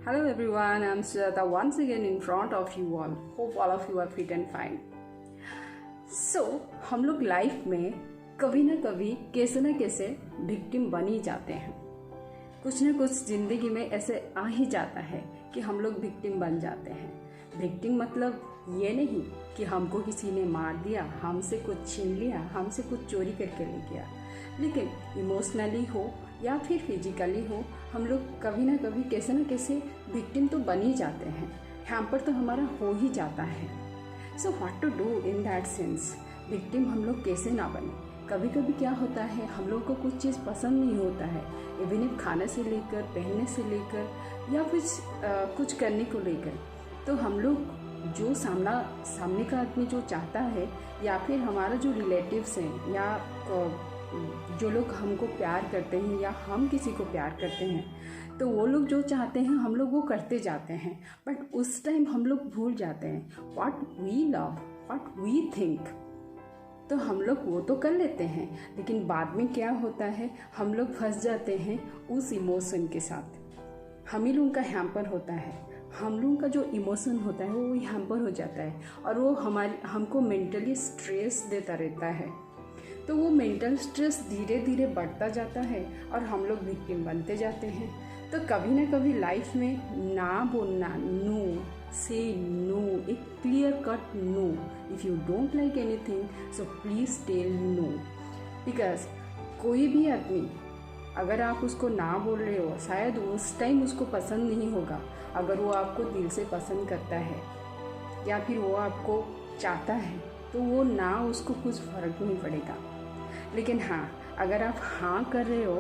Hello everyone, I'm Sujata once again in front of you all. Hope all of you are fit and fine. So, हम लोग life में कभी ना कभी कैसे ना कैसे विक्टिम बन ही जाते हैं। कुछ ना कुछ जिंदगी में ऐसे आ ही जाता है कि हम लोग विक्टिम बन जाते हैं। विक्टिम मतलब ये नहीं कि हमको किसी ने मार दिया, हमसे कुछ छीन लिया, हमसे कुछ चोरी करके ले गया, लेकिन इमोशनली हो या फिर फिजिकली हो, हम लोग कभी ना कभी कैसे ना कैसे विक्टिम तो बन ही जाते हैं। हैम्पर तो हमारा हो ही जाता है। So what to do in that sense? Victim हम लोग कैसे ना बने? कभी कभी क्या होता है, हम लोग को कुछ चीज़ पसंद नहीं होता है, इवन इफ खाने से लेकर, पहनने से लेकर या फिर कुछ करने को लेकर, तो हम लोग जो सामने का आदमी जो चाहता है या फिर हमारा जो रिलेटिव्स हैं या जो लोग हमको प्यार करते हैं या हम किसी को प्यार करते हैं, तो वो लोग जो चाहते हैं हम लोग वो करते जाते हैं। बट उस टाइम हम लोग भूल जाते हैं what we love, what we think. तो हम लोग वो तो कर लेते हैं, लेकिन बाद में क्या होता है, हम लोग फंस जाते हैं उस इमोशन के साथ। हम ही लोगों का हैम्पर होता है, हम लोगों का जो इमोशन होता है वो हैम्पर हो जाता है और वो हमको मेंटली स्ट्रेस देता रहता है। तो वो मेंटल स्ट्रेस धीरे धीरे बढ़ता जाता है और हम लोग विक्टिम बनते जाते हैं। तो कभी ना कभी लाइफ में ना बोलना, नो, से नो, एक clear cut no. If you don't like anything so please tell no. Because कोई भी आदमी अगर आप उसको ना बोल रहे हो, शायद उस टाइम उसको पसंद नहीं होगा। अगर वो आपको दिल से पसंद करता है या फिर वो आपको चाहता है, तो वो ना उसको कुछ फ़र्क नहीं पड़ेगा। लेकिन हाँ, अगर आप हाँ कर रहे हो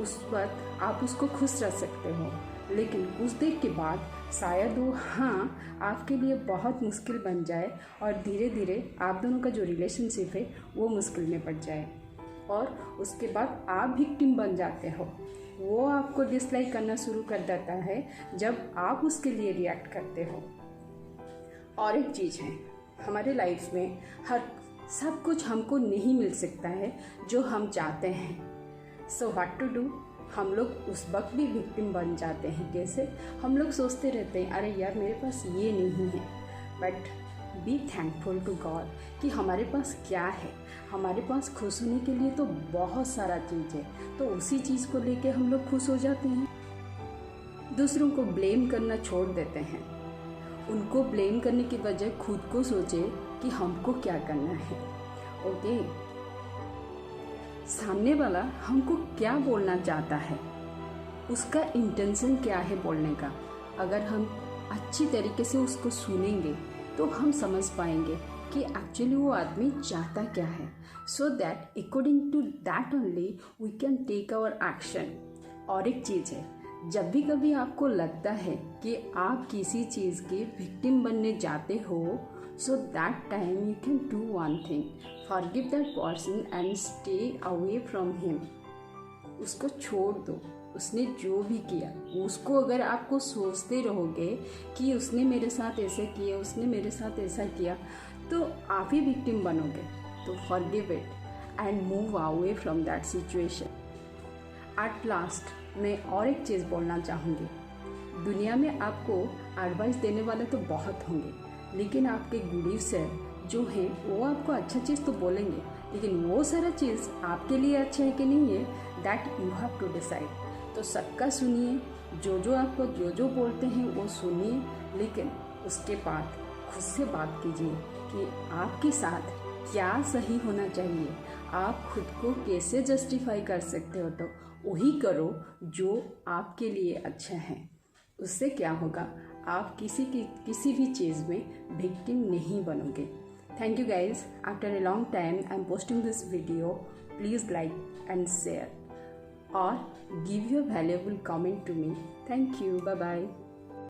उस वक्त आप उसको खुश रख सकते हो, लेकिन कुछ देर के बाद शायद वो हाँ आपके लिए बहुत मुश्किल बन जाए और धीरे धीरे आप दोनों का जो रिलेशनशिप है वो मुश्किल में पड़ जाए और उसके बाद आप विक्टिम बन जाते हो। वो आपको डिसलाइक करना शुरू कर देता है जब आप उसके लिए रिएक्ट करते हो। और एक चीज़ है, हमारे लाइफ में सब कुछ हमको नहीं मिल सकता है जो हम चाहते हैं। So what to do? हम लोग उस वक्त भी विक्टिम बन जाते हैं। कैसे? हम लोग सोचते रहते हैं अरे यार मेरे पास ये नहीं है, but be thankful to God कि हमारे पास क्या है। हमारे पास खुश होने के लिए तो बहुत सारा चीज़ है, तो उसी चीज़ को लेके हम लोग खुश हो जाते हैं। दूसरों को ब्लेम करना छोड़ देते हैं। उनको ब्लेम करने की बजाय खुद को सोचे कि हमको क्या करना है। ओके, सामने वाला हमको क्या बोलना चाहता है, उसका इंटेंशन क्या है बोलने का। अगर हम अच्छी तरीके से उसको सुनेंगे तो हम समझ पाएंगे कि एक्चुअली वो आदमी चाहता क्या है। So that according to that only we can take our action. और एक चीज़ है, जब भी कभी आपको लगता है कि आप किसी चीज़ के विक्टिम बनने जाते हो, so that time you can do one thing, forgive that person and stay away from him. उसको छोड़ दो, उसने जो भी किया उसको अगर आपको सोचते रहोगे कि उसने मेरे साथ ऐसे किया, उसने मेरे साथ ऐसा किया, तो आप ही विक्टिम बनोगे। तो forgive it and move away from that situation. At last मैं और एक चीज़ बोलना चाहूँगी। दुनिया में आपको एडवाइस देने वाले तो बहुत होंगे, लेकिन आपके गुडीज जो हैं वो आपको अच्छा चीज़ तो बोलेंगे, लेकिन वो सारा चीज़ आपके लिए अच्छा है कि नहीं है, that you have to decide. तो सबका सुनिए, जो आपको जो बोलते हैं वो सुनिए, लेकिन उसके बाद खुद से बात कीजिए कि आपके साथ क्या सही होना चाहिए। आप खुद को कैसे जस्टिफाई कर सकते हो, तो वही करो जो आपके लिए अच्छा है। उससे क्या होगा, आप किसी भी चीज़ में विक्टिम नहीं बनोगे। Thank you guys. After a long time I am posting this video. Please like and share और give your valuable comment to me. Thank you. Bye bye.